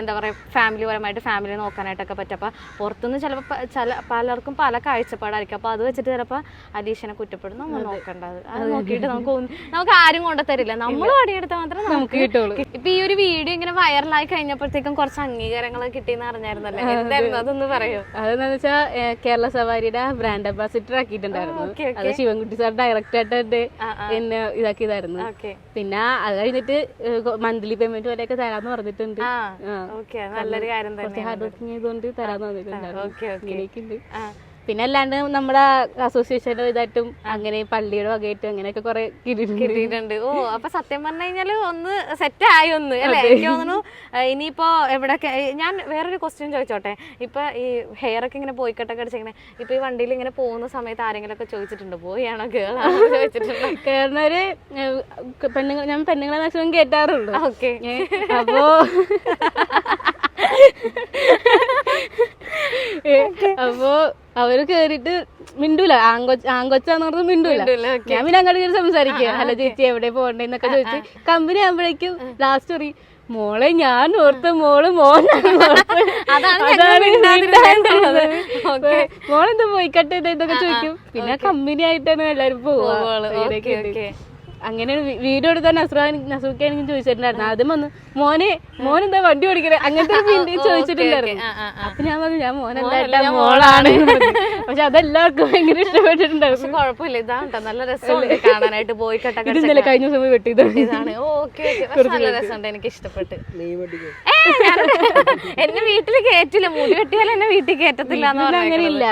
എന്താ പറയുക, ഫാമിലിപരമായിട്ട് ഫാമിലി നോക്കാനായിട്ടൊക്കെ പറ്റും. അപ്പം പുറത്തുനിന്ന് ചിലപ്പോൾ പലർക്കും പല കാഴ്ചപ്പാടായിരിക്കും. അപ്പോൾ അത് വെച്ചിട്ട് ചിലപ്പോൾ അലീഷനെ കുറ്റപ്പെടും. നമ്മൾ നോക്കേണ്ടത് അത് നോക്കിയിട്ട് നമുക്ക് ആരും കൊണ്ടുതരില്ല, നമ്മൾ പണിയെടുത്താൽ മാത്രമേ നമുക്ക് കിട്ടുള്ളൂ. ഇപ്പൊ ഈ ഒരു വീഡിയോ ഇങ്ങനെ വൈറലായി കഴിഞ്ഞപ്പോഴത്തേക്കും കുറച്ച് അംഗീകാരങ്ങൾ കിട്ടിയെന്ന് അറിഞ്ഞായിരുന്നല്ലേ, എന്തായിരുന്നു അതൊന്ന് പറയൂ? അതെന്താ വെച്ചാൽ കേരള സവാരിയുടെ ബ്രാൻഡ് അംബാസിഡർ ആക്കിയിട്ടുണ്ടായിരുന്നു. അത് ശിവൻകുട്ടി സാർ ഡയറക്റ്റ് ആയിട്ട് എന്നെ ഇതാക്കിയതായിരുന്നു. പിന്നെ അത് കഴിഞ്ഞിട്ട് മന്ത്ലി പേയ്മെന്റ് വരെയൊക്കെ തരാന്ന് പറഞ്ഞിട്ടുണ്ട്. നല്ലൊരു കാര്യം തന്നെ, ഹാർഡ് വർക്കിംഗ് ചെയ്തുകൊണ്ട് തരാന്ന് പറഞ്ഞിട്ടുണ്ടായിരുന്നു. പിന്നെ അല്ലാണ്ട് നമ്മുടെ അസോസിയേഷന്റെ ഇതായിട്ടും അങ്ങനെ പള്ളിയുടെ വകയായിട്ടും അങ്ങനെയൊക്കെ കുറെ കിട്ടിയിട്ടുണ്ട്. ഓ, അപ്പൊ സത്യം പറഞ്ഞു കഴിഞ്ഞാല് ഒന്ന് സെറ്റ് ആയി ഒന്ന് അല്ലെ? എനിക്ക് തോന്നുന്നു ഇനിയിപ്പോ എവിടെയൊക്കെ. ഞാൻ വേറൊരു ക്വസ്റ്റ്യൻ ചോദിച്ചോട്ടെ. ഇപ്പൊ ഈ ഹെയർ ഒക്കെ ഇങ്ങനെ പോയിക്കട്ടൊക്കെ അടിച്ചിങ്ങനെ ഇപ്പൊ ഈ വണ്ടിയിൽ ഇങ്ങനെ പോകുന്ന സമയത്ത് ആരെങ്കിലും ഒക്കെ ചോദിച്ചിട്ടുണ്ടോ പോയാണോ കേളാണോ ചോദിച്ചിട്ടുണ്ടോ? കേറുന്നവര് പെണ്ണുങ്ങൾ, ഞാൻ പെണ്ണുങ്ങളെ മാക്സിമം കേട്ടാറുള്ളൂ. ഓക്കെ, അപ്പോ അപ്പോ അവര് കേറിട്ട് മിണ്ടൂല, ആങ്കൊച്ചാന്ന് പറഞ്ഞത് മിണ്ടൂല. ഞാൻ പിന്നെ അങ്ങോട്ട് കയറി സംസാരിക്കുക, ഹലോ ചേച്ചി എവിടെ പോകണ്ടെന്നൊക്കെ ചോദിച്ച് കമ്പനി ആകുമ്പോഴേക്കും ലാസ്റ്റ് പറയും, മോളെ ഞാൻ ഓർത്ത മോള് മോനെന്താ പോയിക്കട്ടെ ഇതൊക്കെ ചോദിക്കും. പിന്നെ കമ്പനി ആയിട്ടാണ് എല്ലാരും പോവുക. അങ്ങനെ വീഡിയോ എടുത്താൽ നസൂക്കാണെങ്കിൽ ചോദിച്ചിട്ടുണ്ടായിരുന്നു. ആദ്യം വന്ന് മോനെന്താ വണ്ടി ഓടിക്കണേ അങ്ങനത്തെ ചോദിച്ചിട്ടുണ്ടായിരുന്നു. അപ്പൊ ഞാൻ പറഞ്ഞു ഞാൻ മോനല്ല മോളാണ്. പക്ഷെ അതെല്ലാവർക്കും ഭയങ്കര ഇഷ്ടപ്പെട്ടിട്ടുണ്ടായിരുന്നു. കുഴപ്പമില്ല, ഇതാണ് നല്ല രസമുണ്ട് കാണാനായിട്ട്. പോയിക്കട്ടെ ഇന്നലെ കഴിഞ്ഞ സമയം വെട്ടിയതാണ്. നല്ല രസമുണ്ട്, എനിക്ക് ഇഷ്ടപ്പെട്ട്. എന്നെ വീട്ടിൽ കയറ്റില്ല, മുടി വെട്ടിയാൽ എന്നെ വീട്ടിൽ കയറ്റത്തില്ല. അങ്ങനെയില്ല,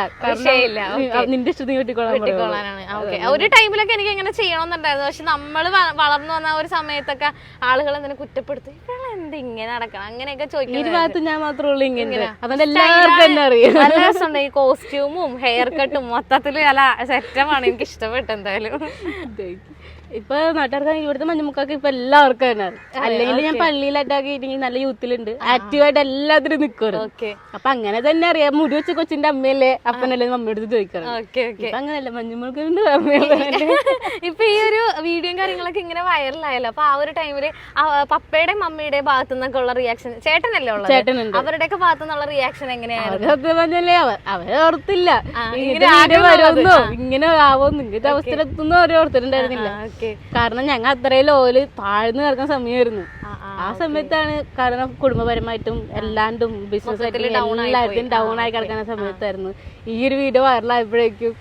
നിന്റെ ഇഷ്ടത്തിന് വെട്ടിക്കൊള്ളാനാണ്. ഓക്കെ, ഒരു ടൈമിലൊക്കെ എനിക്ക് എങ്ങനെ ചെയ്യണമെന്നുണ്ടായിരുന്നു. പക്ഷെ നമ്മള് വളർന്നു വന്ന ഒരു സമയത്തൊക്കെ ആളുകൾ എന്തിനെ കുറ്റപ്പെടുത്തി, എന്താ ഇങ്ങനെ നടക്കണം അങ്ങനെയൊക്കെ ചോദിക്കും. ഞാൻ മാത്രമേ ഉള്ളൂ ഇങ്ങനെ. അതുകൊണ്ട് എല്ലാവർക്കും തന്നെ അറിയാം. നല്ല രസമുണ്ട് ഈ കോസ്റ്റ്യൂമും ഹെയർ കട്ടും, മൊത്തത്തില് നല്ല സെറ്റപ്പാണ്. എനിക്ക് ഇഷ്ടപ്പെട്ടു എന്തായാലും. ഇപ്പൊ നാട്ടുകാർക്ക് ഇവിടുത്തെ മഞ്ഞുമുക്കൊക്കെ ഇപ്പൊ എല്ലാവർക്കും തന്നെ അല്ലെങ്കിൽ ഞാൻ പള്ളിയിലായിട്ടൊക്കെ നല്ല യൂത്തിലുണ്ട്, ആക്റ്റീവായിട്ട് എല്ലാത്തിനും നിൽക്കും. അപ്പൊ അങ്ങനെ തന്നെ അറിയാം, മുടി വെച്ച കൊച്ചിന്റെ അമ്മയല്ലേ അപ്പനല്ലേ മമ്മിയുടെ ചോദിക്കണം. ഇപ്പൊ അങ്ങനെയല്ല, മഞ്ഞുമുൾക്ക് ഇപ്പൊ ഈ ഒരു വീഡിയോയും കാര്യങ്ങളൊക്കെ ഇങ്ങനെ വൈറലായല്ലോ. അപ്പൊ ആ ഒരു ടൈമില് പപ്പയുടെയും മമ്മിയുടെയും ഭാഗത്തു നിന്നൊക്കെ ഉള്ള റിയാക്ഷൻ, ചേട്ടനല്ലേ ഉള്ളത്, ചേട്ടനുണ്ട്, അവരുടെയൊക്കെ ഭാഗത്തു നിന്നുള്ള റിയാക്ഷൻ എങ്ങനെയായിരുന്നു? പറഞ്ഞല്ലേ അവരെ ഓർത്തില്ല വരുമെന്നോ ഇങ്ങനെ ആവോന്ന്, ഇങ്ങനത്തെ അവസ്ഥയിലെത്തുന്നോ അവരെ ഓർത്തിട്ടുണ്ടായിരുന്നില്ല. കാരണം ഞങ്ങൾ അത്രയും ലോല് താഴ്ന്നു കിടക്കുന്ന സമയമായിരുന്നു. ആ സമയത്താണ്, കാരണം കുടുംബപരമായിട്ടും എല്ലാണ്ടും ബിസിനസ്സായിട്ടും എല്ലാവരും ഡൗൺ ആയി കിടക്കുന്ന സമയത്തായിരുന്നു ഈ ഒരു വീഡിയോ വൈറലായപ്പോഴേക്കും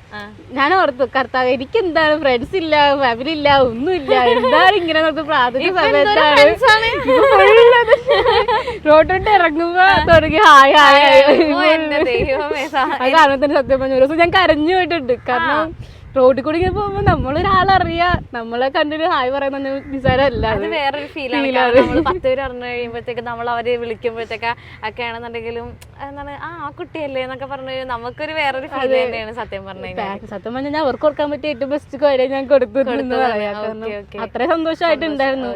ഞാൻ ഓർത്തു, കർത്താവ് എനിക്ക് എന്താണ് ഫ്രണ്ട്സ് ഇല്ല, ഫാമിലി ഇല്ല, ഒന്നുമില്ല, എന്താണ് ഇങ്ങനെ പ്രാർത്ഥിക്കുന്ന സമയത്താണ് റോട്ടോട്ട് ഇറങ്ങുമ്പോ തുടങ്ങി ഹായ് ഹായ്. അത് കാണുമ്പോൾ തന്നെ സത്യം പറഞ്ഞ ഒരു ദിവസം ഞാൻ കരഞ്ഞു പോയിട്ടുണ്ട്. കാരണം റോഡിൽ കൂടി ഇങ്ങനെ പോകുമ്പോ നമ്മളൊരാളറിയാ, നമ്മളെ കണ്ടിട്ട് ഹായ് പറയുന്ന നിസാരമല്ല, അത് വേറൊരു ഫീലാണ്. 10 പേര് അറിഞ്ഞു കഴിയുമ്പോഴത്തേക്ക് നമ്മൾ അവരെ വിളിക്കുമ്പോഴത്തേക്ക് ഒക്കെ ആണെന്നുണ്ടെങ്കിലും എന്താണ് ആ കുട്ടിയല്ലേ എന്നൊക്കെ പറഞ്ഞു നമുക്കൊരു വേറൊരു ഫീൽ തന്നെയാണ് സത്യം പറഞ്ഞു. സത്യം പറഞ്ഞാൽ ഞാൻ അവർക്ക് കൊടുക്കാൻ പറ്റിയ ഏറ്റവും ബെസ്റ്റ് കാര്യം ഞാൻ കൊടുത്തിട്ടുണ്ട്. അത്രയും സന്തോഷമായിട്ടുണ്ടായിരുന്നു.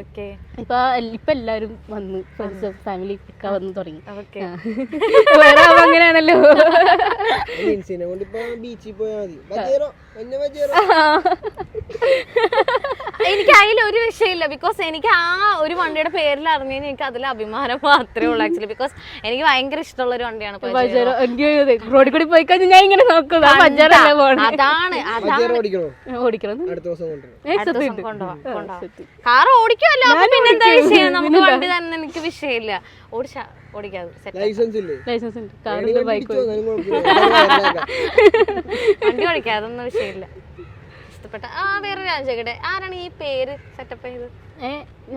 ഇപ്പൊ എല്ലാരും വന്നു, ഫ്രണ്ട്സ് ഫാമിലി ഒക്കെ വന്നു തുടങ്ങി. വേറെ അങ്ങനെയാണല്ലോ. എനിക്ക് അതിൽ ഒരു വിഷയമില്ല. ബിക്കോസ് എനിക്ക് ആ ഒരു വണ്ടിയുടെ പേരിൽ അറിഞ്ഞതിന് എനിക്ക് അതിൽ അഭിമാനം മാത്രമേ ഉള്ളൂ ആക്ച്വലി. ബിക്കോസ് എനിക്ക് ഭയങ്കര ഇഷ്ടമുള്ള ഒരു വണ്ടിയാണ്. റോഡിൽ കൂടി പോയി കഴിഞ്ഞാൽ ഞാൻ ഇങ്ങനെ നോക്കും, കാർ ഓടിക്കുമല്ലോ, പിന്നെന്താ വിഷയം, നമുക്ക് വണ്ടി തന്നെ എനിക്ക് വിഷയമില്ല. ഓടിക്കാതെ വണ്ടി ഓടിക്കാതെ അതൊന്നും വിഷയമില്ല. ഇഷ്ടപ്പെട്ട വേറെ രാജകടെ ആരാണ് ഈ പേര് സെറ്റപ്പ് ചെയ്തത്?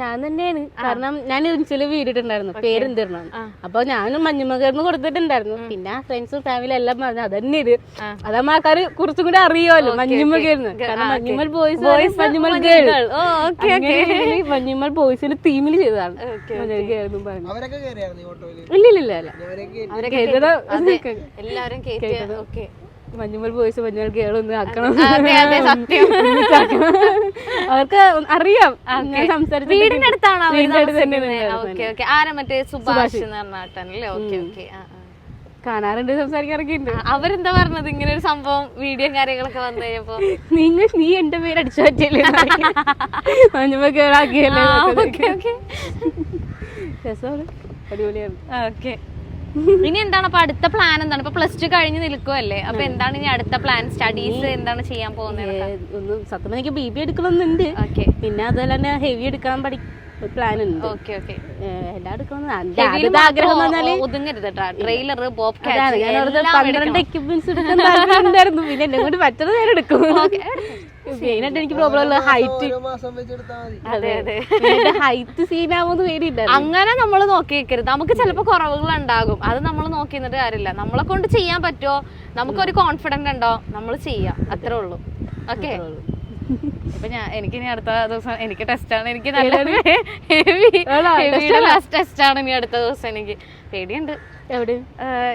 ഞാൻ തന്നെയാണ്. കാരണം ഞാൻ ഇൻസ്റ്റയില് വീഡിയോ ഇട്ടുണ്ടായിരുന്നു പേര് എന്തിരണം. അപ്പൊ ഞാനും മഞ്ഞുമകർന്ന് കൊടുത്തിട്ടുണ്ടായിരുന്നു. പിന്നെ ഫ്രണ്ട്സും ഫാമിലി എല്ലാം പറഞ്ഞു അതന്നെ ഇത്, അതാകുമ്പോ ആൾക്കാര് കുറച്ചും കൂടി അറിയുമല്ലോ മഞ്ഞുമകർന്ന്. കാരണം മഞ്ഞുമൽ ബോയ്സ് മഞ്ഞുമൽ ഗേൾ, മഞ്ഞുമൽ ബോയ്സിന്റെ തീമിൽ ചെയ്തതാണ്. ഇല്ലില്ല മഞ്ഞുമൽ ബോയ്സ് മഞ്ഞുമൽ ഗേൾ ഒന്ന് ആക്കണം. അവർക്ക് അറിയാം ഞാൻ സംസാരിച്ചു. വീടിനടുത്താണ് സുഭാഷ് കാണാറുണ്ട്, സംസാരിക്കാറൊക്കെ ഉണ്ട്. അവരെന്താ പറഞ്ഞത് ഇങ്ങനെ ഒരു സംഭവം വീഡിയോ കാര്യങ്ങളൊക്കെ വന്നു കഴിഞ്ഞപ്പോ? നീ എന്റെ പേര് അടിച്ചു പറ്റിയല്ലേ മഞ്ഞുമൽ ഗേൾ ആക്കിയല്ലേ. രസമാണ്, അടിപൊളിയാണ്. ഓക്കെ, ഇനി എന്താണ് അപ്പൊ അടുത്ത പ്ലാൻ? എന്താണ് ഇപ്പൊ പ്ലസ് 2 കഴിഞ്ഞ് നിൽക്കുമല്ലേ, അപ്പൊ എന്താണ് ഇനി അടുത്ത പ്ലാൻ? സ്റ്റഡീസ് എന്താണ് ചെയ്യാൻ പോകുന്നത്? സത്യം എനിക്ക് BBA എടുക്കണമെന്നുണ്ട്. പിന്നെ അതുപോലെ തന്നെ ഹെവി എടുക്കാൻ പ്ലാൻ ഉണ്ട്. എല്ലാം എടുക്കണം. ആഗ്രഹം ഒതുങ്ങരുത് ട്രെയിലർ, ബോബ് 12 എക്യുപ്മെന്റ്സ് എടുക്കാൻ താല്പര്യമുണ്ടായിരുന്നു. പിന്നെ എന്നെ കൊണ്ട് പറ്റുന്നത് ഞാൻ എടുക്കും. മെയിനായിട്ട് എനിക്ക് പ്രോബ്ലം ഉള്ള ഹൈറ്റ്. ഹൈറ്റ് സീനാവുന്ന പേരില്ല. അങ്ങനെ നമ്മൾ നോക്കി വെക്കരുത്. നമുക്ക് ചിലപ്പോ കുറവുകൾ ഉണ്ടാകും, അത് നമ്മൾ നോക്കി നിന്നിട്ട് കാര്യമില്ല. നമ്മളെ കൊണ്ട് ചെയ്യാൻ പറ്റുമോ, നമുക്കൊരു കോൺഫിഡന്റ് ഉണ്ടോ, നമ്മൾ ചെയ്യാം, അത്രേ ഉള്ളൂ. ഓക്കെ, ഇപ്പൊ എനിക്ക് ഇനി അടുത്ത ദിവസം എനിക്ക് ടെസ്റ്റാണ്. എനിക്ക് നല്ല ലാസ്റ്റ് ടെസ്റ്റാണ് ഇനി അടുത്ത ദിവസം. എനിക്ക് പേടിയുണ്ട്. എവിടെ?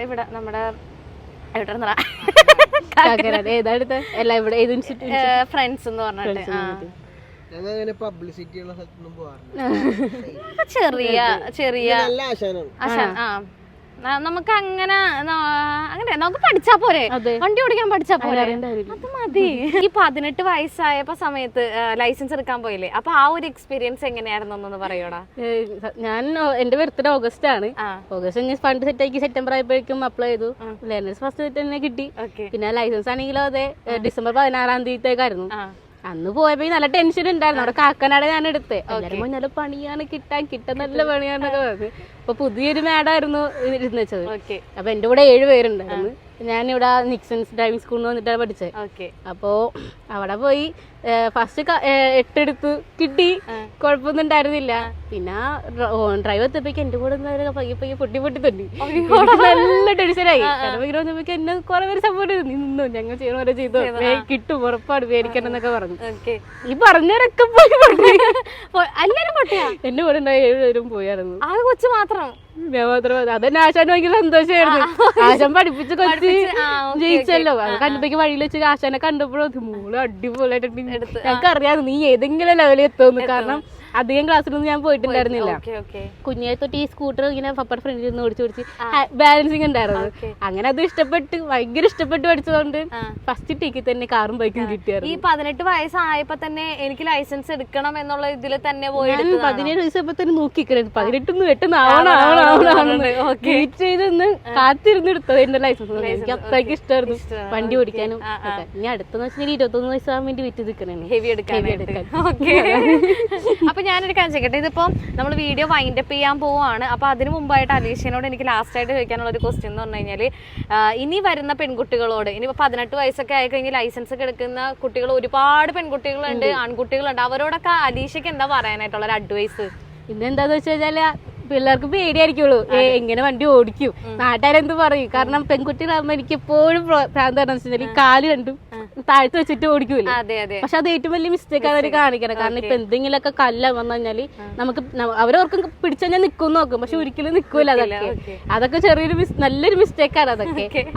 ഇവിടെ നമ്മുടെ ഫ്രണ്ട്സ് എന്ന് പറഞ്ഞിട്ട് ചെറിയ നമുക്ക് അങ്ങനെ നമുക്ക് പഠിച്ചാ പോരെ, വണ്ടി ഓടിക്കാൻ പഠിച്ചാ പോരെ, അത് മതി. ഈ 18 വയസ്സായപ്പോ സമയത്ത് ലൈസൻസ് എടുക്കാൻ പോയില്ലേ, അപ്പൊ ആ ഒരു എക്സ്പീരിയൻസ് എങ്ങനെയായിരുന്നു പറയോടാ? ഞാൻ എന്റെ ബർത്ത്ഡേ ഓഗസ്റ്റ് ആണ്. ഓഗസ്റ്റ് ഫണ്ട് സെറ്റ് ആക്കി സെപ്റ്റംബർ ആയപ്പോഴേക്കും അപ്ലൈ ചെയ്തു. ലേണേഴ്സ് ഫസ്റ്റ് തന്നെ കിട്ടി. പിന്നെ ലൈസൻസ് ആണെങ്കിലും അതെ ഡിസംബർ 16-ാം തീയതിക്കായിരുന്നു. അന്ന് പോയപ്പോ നല്ല ടെൻഷൻ ഉണ്ടായിരുന്നു. അവിടെ കാക്കനാട് ഞാൻ എടുത്തേ. എല്ലാരും നല്ല പണിയാണ്, കിട്ടാൻ നല്ല പണിയാന്നൊക്കെ പറഞ്ഞു. അപ്പൊ പുതിയൊരു മാഡായിരുന്നു ഇരുന്ന് വെച്ചത്. അപ്പൊ എന്റെ കൂടെ 7 പേരുണ്ടായിരുന്നു. ഞാനിവിടെ നിക്സൺസ് ഡ്രൈവിംഗ് സ്കൂളിൽ വന്നിട്ടാണ് പഠിച്ചത്. അപ്പോ അവിടെ പോയി ഫസ്റ്റ് 8 എടുത്തു, കിട്ടി, കുഴപ്പമൊന്നും ഉണ്ടായിരുന്നില്ല. പിന്നെ ഡ്രൈവ് എത്തിയപ്പോഴേക്കും എന്റെ കൂടെ പയ്യെ പൊട്ടി തന്നെ നല്ല ടെൻഷനായി. കാരണം ഇങ്ങനെ വന്നപ്പോഴേക്കും എന്നെ കുറെ പേര് സപ്പോർട്ട് ചെയ്തു. നിന്നു, ഞങ്ങൾ ചെയ്യണ പോലെ ചെയ്തോ, കിട്ടും, ഉറപ്പാട്, പേടിക്കണം എന്നൊക്കെ പറഞ്ഞു. ഈ പറഞ്ഞവരൊക്കെ പോയി എല്ലാരും പൊട്ടിയാ? എന്റെ കൂടെ ഉണ്ടായ 7 പേരും പോയായിരുന്നു. ആ കൊച്ചു മാത്രം? ഞാൻ മാത്രം. അതെന്നെ ആശാന് ഭയങ്കര സന്തോഷമായിരുന്നു. ആശാൻ പഠിപ്പിച്ച് കൊച്ച് ജയിച്ചല്ലോ. അത് കണ്ടപ്പോഴേക്ക് വഴിയിൽ വെച്ച് ആശാനെ കണ്ടപ്പോഴും മോള് അടിപൊളിയായിട്ട് ഞങ്ങൾക്ക് അറിയാം നീ ഏതെങ്കിലും ലെവലിൽ എത്തുമെന്ന്. കാരണം അധികം ക്ലാസ്സിലൊന്നും ഞാൻ പോയിട്ടുണ്ടായിരുന്നില്ല. കുഞ്ഞെ തൊട്ട് ഈ സ്കൂട്ടർ ഇങ്ങനെ പപ്പയുടെ ഫ്രണ്ടിൽ നിന്ന് ഓടിച്ച് ബാലൻസിങ് ഉണ്ടായിരുന്നു. അങ്ങനെ അത് ഭയങ്കര ഇഷ്ടപ്പെട്ട് പഠിച്ചതുകൊണ്ട് ഫസ്റ്റ് ടീക്കിൽ തന്നെ കാറും ബൈക്കും കിട്ടിയായിരുന്നു. ഈ 18 വയസ്സായപ്പോ തന്നെ എനിക്ക് ലൈസൻസ് എടുക്കണം എന്നുള്ള ഇതിൽ തന്നെ പോയി 17 വയസ്സായപ്പോ തന്നെ നോക്കിക്കരുത്. 18 പെട്ടെന്ന് വെയിറ്റ് ചെയ്ത് കാത്തിരുന്ന് എടുത്തത് എന്റെ ലൈസൻസ്. എനിക്ക് അത്രയ്ക്ക് ഇഷ്ടമായിരുന്നു വണ്ടി ഓടിക്കാനും. ഇനി അടുത്തെന്ന് വെച്ചാൽ 21 വയസ്സാകാൻ വേണ്ടി വെയിറ്റ് നിൽക്കണേ ഹെവി എടുക്കാൻ. അപ്പൊ ഞാനൊരു കാര്യം ചെയ്യട്ടെ, ഇതിപ്പോ നമ്മൾ വീഡിയോ വൈൻഡ് അപ്പ് ചെയ്യാൻ പോവാണ്. അപ്പൊ അതിന് മുമ്പായിട്ട് അലീഷനോട് എനിക്ക് ലാസ്റ്റ് ആയിട്ട് ചോദിക്കാനുള്ള ഒരു ക്വസ്റ്റ്യൻ എന്ന് പറഞ്ഞു കഴിഞ്ഞാൽ, ഇനി വരുന്ന പെൺകുട്ടികളോട്, ഇനി 18 വയസ്സൊക്കെ ആയി കഴിഞ്ഞ് ലൈസൻസ് ഒക്കെ എടുക്കുന്ന കുട്ടികൾ ഒരുപാട് പെൺകുട്ടികളുണ്ട്, ആൺകുട്ടികളുണ്ട്, അവരോടൊക്കെ അലീഷയ്ക്ക് എന്താ പറയാനായിട്ടുള്ള ഒരു അഡ്വൈസ്? ഇതെന്താന്ന് വെച്ച് കഴിഞ്ഞാല് പിള്ളേർക്ക് പേടിയായിരിക്കുള്ളൂ, എങ്ങനെ വണ്ടി ഓടിക്കും, നാട്ടുകാരെന്ത് പറയും. കാരണം പെൺകുട്ടികളാകുമ്പോ എനിക്ക് എപ്പോഴും ഭ്രാന്താണ് ഈ കാല് രണ്ടും താഴ്ത്തി വെച്ചിട്ട് ഓടിക്കൂല. പക്ഷെ അത് ഏറ്റവും വലിയ മിസ്റ്റേക്ക് ആണ് അവർ കാണിക്കണം. കാരണം ഇപ്പൊ എന്തെങ്കിലുമൊക്കെ കല്ല വന്നു കഴിഞ്ഞാല് നമുക്ക് അവരോർക്കും പിടിച്ചു കഴിഞ്ഞാൽ നിക്കും നോക്കും, പക്ഷെ ഒരിക്കലും നിക്കൂല. അതൊക്കെ ചെറിയൊരു നല്ലൊരു മിസ്റ്റേക്കാണ്.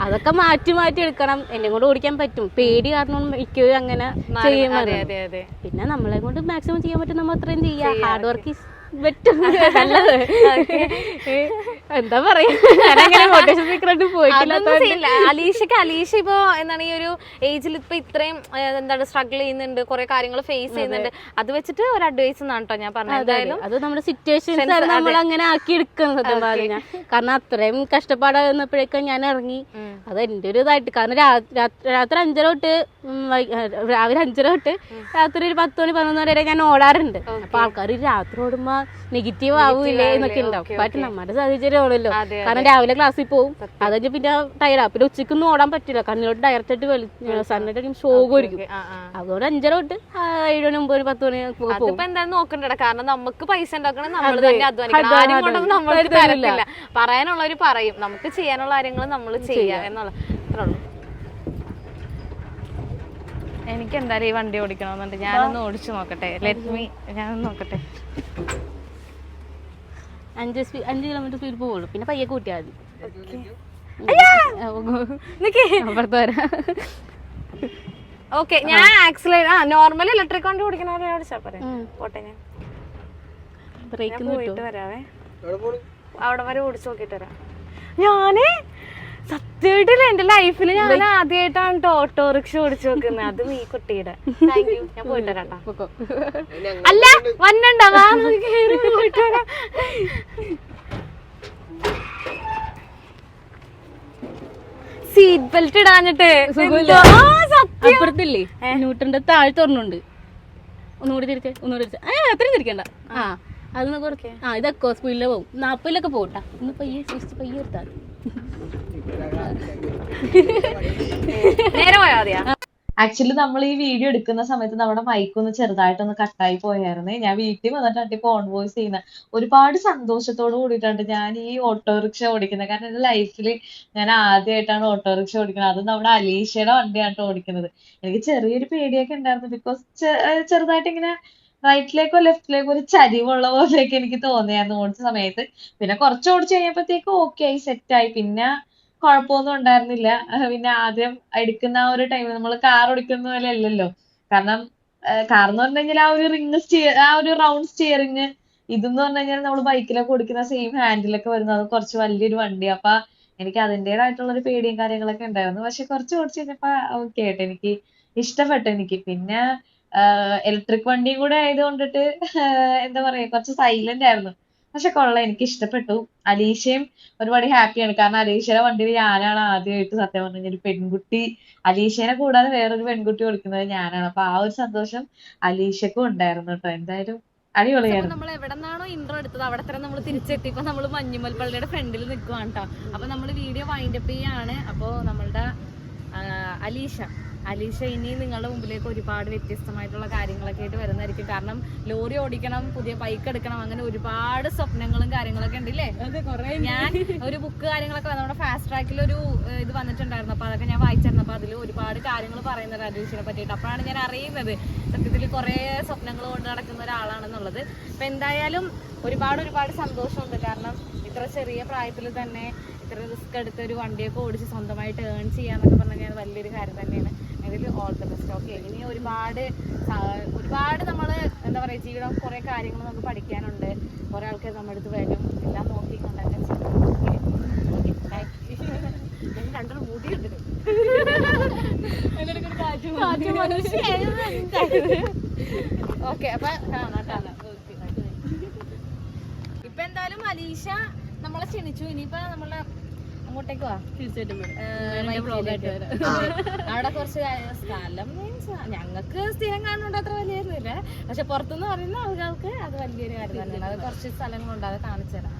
അതൊക്കെ മാറ്റി മാറ്റി എടുക്കണം. എന്നെ കൊണ്ട് ഓടിക്കാൻ പറ്റും, പേടി കാരണം മിക്കവരും അങ്ങനെ ചെയ്യുന്നത്. പിന്നെ നമ്മളെ കൊണ്ട് മാക്സിമം ചെയ്യാൻ പറ്റും, നമ്മൾ അത്രയും ചെയ്യാം. ഹാർഡ് വർക്ക് നല്ലത്. എന്താ പറയാ, അലീഷ ഇപ്പൊ എന്താണ് ഈ ഒരു ഏജിൽ ഇപ്പൊ ഇത്രയും എന്താണ് സ്ട്രഗിൾ ചെയ്യുന്നുണ്ട്, കുറെ കാര്യങ്ങൾ ഫേസ് ചെയ്യുന്നുണ്ട്. അത് വെച്ചിട്ട് ഒരു അഡ്വൈസ് എന്നാണ് കേട്ടോ ഞാൻ പറഞ്ഞത്. എന്തായാലും അത് നമ്മുടെ സിറ്റുവേഷൻസ് നമ്മൾ അങ്ങനെ ആക്കി എടുക്കുന്നത് സത്യം പറഞ്ഞാൽ. കാരണം അത്രയും കഷ്ടപ്പാട് വന്നപ്പോഴേക്കും ഞാൻ ഇറങ്ങി. അത് എന്റെ ഒരു ഇതായിട്ട്, കാരണം രാത്രി 5:30 തൊട്ട് രാവിലെ 5:30 തൊട്ട് രാത്രി ഒരു 10 മണി 11 മണി വരെ ഞാൻ ഓടാറുണ്ട്. അപ്പൊ ആൾക്കാർ രാത്രി ഓടുമ്പോ നെഗറ്റീവ് ആവൂലേ എന്നൊക്കെ ഉണ്ടാവും. പക്ഷെ നമ്മുടെ സാഹചര്യം ആണല്ലോ. കാരണം രാവിലെ ക്ലാസ്സിൽ പോകും, അത് കഴിഞ്ഞ് പിന്നെ ടയറാ, പിന്നെ ഉച്ചക്കൊന്നും ഓടാൻ പറ്റില്ല, കണ്ണിലോട്ട് ഡയറക്റ്റ് ആയിട്ട് സൺലൈറ്റ് ഷോക്ക് ഒരിക്കും. അതുകൊണ്ട് 5:30 തൊട്ട് 7 മണി 9 മണി 10 മണി പോകും. എന്തായാലും നോക്കണ്ട, കാരണം നമുക്ക് പൈസ ഉണ്ടാക്കണം, നമ്മൾ തന്നെ അധ്വാനിക്കണം. ആരും കൊണ്ടൊന്നും നമ്മൾക്ക് തരത്തില്ല. പറയാനുള്ളവര് പറയും, നമുക്ക് ചെയ്യാനുള്ള കാര്യങ്ങൾ നമ്മൾ ചെയ്യാം എന്നുള്ള അത്രേ ഉള്ളൂ. എനിക്ക് എന്തായാലും ഈ വണ്ടി ഓടിക്കണമെന്നുണ്ട്. ഞാനൊന്ന് ഓടിച്ചു നോക്കട്ടെ. ഞാനൊന്ന് നോക്കട്ടെ. 5 കിലോമീറ്റർ സ്പീഡ് പോവുള്ളൂ, പിന്നെ പയ്യെ കൂട്ടിയാൽ മതി. ഓക്കെ, ഞാൻ ആക്സിലേറ്റ് നോർമൽ ഇലക്ട്രിക് വണ്ടി ഓടിക്കണവരെ ഓടിച്ചാ പറയാം. പോട്ടെ, ഞാൻ ബ്രേക്ക് പോയിട്ട് വരാവേ. അവിടെ വരെ ഓടിച്ചു നോക്കിട്ട് വരാം. ഞാന് സത്യമായിട്ടില്ല, എന്റെ ലൈഫിൽ ഞാൻ ആദ്യമായിട്ടാണ് കേട്ടോ ഓട്ടോറിക്ഷ ഓടിച്ചു നോക്കുന്നത്. അതും ഈ കുട്ടിയുടെ. താങ്ക് യു, ഞാൻ പോയിട്ട് വരാം. അല്ല വന്നണ്ട, പോയിട്ട് വരാം. സീറ്റ് ബെൽറ്റ് ഇടാഞ്ഞിട്ട് അപ്പുറത്തില്ലേ ന്യൂട്ടന്റെ താഴെ തുറന്നുണ്ട്. ഒന്നുകൂടി തിരിച്ചേ, അത്രയും തിരിക്കണ്ട. അതൊന്ന് കുറച്ച് ഇതൊക്കെ സ്പീഡില് പോകും. 40-ലൊക്കെ പോകട്ടാ. ഒന്ന് പയ്യെ എടുത്താൽ നേരെ പോയാ മതിയാ. ആക്ച്വലി നമ്മൾ ഈ വീഡിയോ എടുക്കുന്ന സമയത്ത് നമ്മുടെ മൈക്കൊന്ന് ചെറുതായിട്ടൊന്ന് കട്ടായി പോയായിരുന്നേ. ഞാൻ വീട്ടിൽ വന്നിട്ടാണ് ഇപ്പൊ ഓൺ വോയിസ് ചെയ്യുന്നത്. ഒരുപാട് സന്തോഷത്തോട് കൂടിയിട്ടാണ് ഞാൻ ഈ ഓട്ടോറിക്ഷ ഓടിക്കുന്നത്. കാരണം എന്റെ ലൈഫിൽ ഞാൻ ആദ്യമായിട്ടാണ് ഓട്ടോറിക്ഷ ഓടിക്കുന്നത്. അത് നമ്മുടെ അലീഷയുടെ വണ്ടിയാണ് ഓടിക്കുന്നത്. എനിക്ക് ചെറിയൊരു പേടിയൊക്കെ ഉണ്ടായിരുന്നു, ബിക്കോസ് ചെറുതായിട്ട് ഇങ്ങനെ റൈറ്റിലേക്കോ ലെഫ്റ്റിലേക്കോ ഒരു ചരിവുള്ള പോലെയൊക്കെ എനിക്ക് തോന്നിയായിരുന്നു ഓടിച്ച സമയത്ത്. പിന്നെ കുറച്ച് ഓടിച്ചു കഴിഞ്ഞപ്പോഴത്തേക്ക് ഓക്കെ ആയി, സെറ്റായി. പിന്നെ കുഴപ്പമൊന്നും ഉണ്ടായിരുന്നില്ല. പിന്നെ ആദ്യം എടുക്കുന്ന ആ ഒരു ടൈമിൽ നമ്മൾ കാർ ഓടിക്കുന്ന പോലെ അല്ലല്ലോ. കാരണം കാർ എന്ന് പറഞ്ഞു കഴിഞ്ഞാൽ ആ ഒരു ആ ഒരു റൗണ്ട് സ്റ്റിയറിങ്, ഇതെന്ന് പറഞ്ഞു കഴിഞ്ഞാൽ നമ്മൾ ബൈക്കിലൊക്കെ ഓടിക്കുന്ന സെയിം ഹാൻഡിലൊക്കെ വരുന്നത്. അത് കുറച്ച് വലിയൊരു വണ്ടി. അപ്പൊ എനിക്ക് അതിൻ്റെതായിട്ടുള്ള ഒരു പേടിയും കാര്യങ്ങളൊക്കെ ഉണ്ടായിരുന്നു. പക്ഷെ കുറച്ച് ഓടിച്ചു കഴിഞ്ഞപ്പോ ഓക്കെ ആയിട്ട് എനിക്ക് ഇഷ്ടപ്പെട്ടു. എനിക്ക് പിന്നെ ഇലക്ട്രിക് വണ്ടിയും കൂടെ ആയതുകൊണ്ടിട്ട് എന്താ പറയാ, കുറച്ച് സൈലന്റ് ആയിരുന്നു. പക്ഷെ കൊള്ളാം, എനിക്ക് ഇഷ്ടപ്പെട്ടു. അലീഷയും ഒരുപാട് ഹാപ്പിയാണ്. കാരണം അലീഷയുടെ വണ്ടിയിൽ ഞാനാണ് ആദ്യമായിട്ട് സത്യം പറഞ്ഞു കഴിഞ്ഞാൽ ഒരു പെൺകുട്ടി, അലീഷേനെ കൂടാതെ വേറൊരു പെൺകുട്ടി ഓടിക്കുന്നത് ഞാനാണ്. അപ്പൊ ആ ഒരു സന്തോഷം അലീഷക്കും ഉണ്ടായിരുന്നു കേട്ടോ. എന്തായാലും അടിപൊളിയായിരുന്നു. നമ്മൾ എവിടെ നിന്നാണോ ഇൻട്രോ എടുത്തത് അവിടെ തന്നെ നമ്മൾ തിരിച്ചെത്തിയപ്പോ നമ്മൾ മഞ്ഞുമൽ പള്ളിയുടെ ഫ്രണ്ടിൽ നിൽക്കുവാണ് കേട്ടോ. അപ്പൊ നമ്മൾ വീഡിയോ വൈൻഡപ്പ് ചെയ്യാണ്. അപ്പോ നമ്മളുടെ അലീഷ ഇനി നിങ്ങളുടെ മുമ്പിലേക്ക് ഒരുപാട് വ്യത്യസ്തമായിട്ടുള്ള കാര്യങ്ങളൊക്കെ ആയിട്ട് വരുന്നതായിരിക്കും. കാരണം ലോറി ഓടിക്കണം, പുതിയ ബൈക്ക് എടുക്കണം, അങ്ങനെ ഒരുപാട് സ്വപ്നങ്ങളും കാര്യങ്ങളൊക്കെ ഉണ്ടല്ലേ. ഞാൻ ഒരു ബുക്ക് കാര്യങ്ങളൊക്കെ നമ്മുടെ ഫാസ്റ്റ് ട്രാക്കിൽ ഒരു ഇത് വന്നിട്ടുണ്ടായിരുന്നു. അപ്പൊ അതൊക്കെ ഞാൻ വായിച്ചിരുന്നു. അപ്പൊ അതിൽ ഒരുപാട് കാര്യങ്ങൾ പറയുന്നത് അലീഷിനെ പറ്റിയിട്ട്. അപ്പോഴാണ് ഞാൻ അറിയുന്നത് സത്യത്തിൽ കുറെ സ്വപ്നങ്ങൾ കൊണ്ട് നടക്കുന്ന ഒരാളാണെന്നുള്ളത്. അപ്പൊ എന്തായാലും ഒരുപാട് സന്തോഷമുണ്ട്. കാരണം ഇത്ര ചെറിയ പ്രായത്തിൽ തന്നെ ഇത്ര റിസ്ക് എടുത്ത് ഒരു വണ്ടിയൊക്കെ ഓടിച്ച് സ്വന്തമായിട്ട് ഏൺ ചെയ്യാന്നൊക്കെ പറഞ്ഞാൽ വലിയൊരു കാര്യം തന്നെയാണ്. ഇതിൽ ഓൾ ദ ബെസ്റ്റ്. ഓക്കെ, ഇനി ഒരുപാട് നമ്മൾ എന്താ പറയുക, ജീവിതം കുറെ കാര്യങ്ങൾ നമുക്ക് പഠിക്കാനുണ്ട്. കുറെ ആൾക്കാർ നമ്മുടെ അടുത്ത് വരും, എല്ലാം നോക്കിക്കൊണ്ടൊക്കെ രണ്ടൊരു മുടിയുണ്ട്. ഓക്കെ, അപ്പൊ ഇപ്പൊ എന്തായാലും അലീഷ നമ്മളെ ക്ഷണിച്ചു. ഇനിയിപ്പോ നമ്മളെ അങ്ങോട്ടേക്ക് വാ. തീർച്ചയായിട്ടും അവിടെ കുറച്ച് സ്ഥലം മീൻസ് ഞങ്ങൾക്ക് സ്ഥിരം കാണുന്നുണ്ട് അത്ര വലിയൊന്നുമില്ല, പക്ഷെ പുറത്തുനിന്ന് പറയുന്ന ആളുകൾക്ക് അത് വലിയൊരു കാര്യം തന്നെയാണ്. അത് കുറച്ച് സ്ഥലങ്ങളുണ്ട്, അത് കാണിച്ചു തരാം.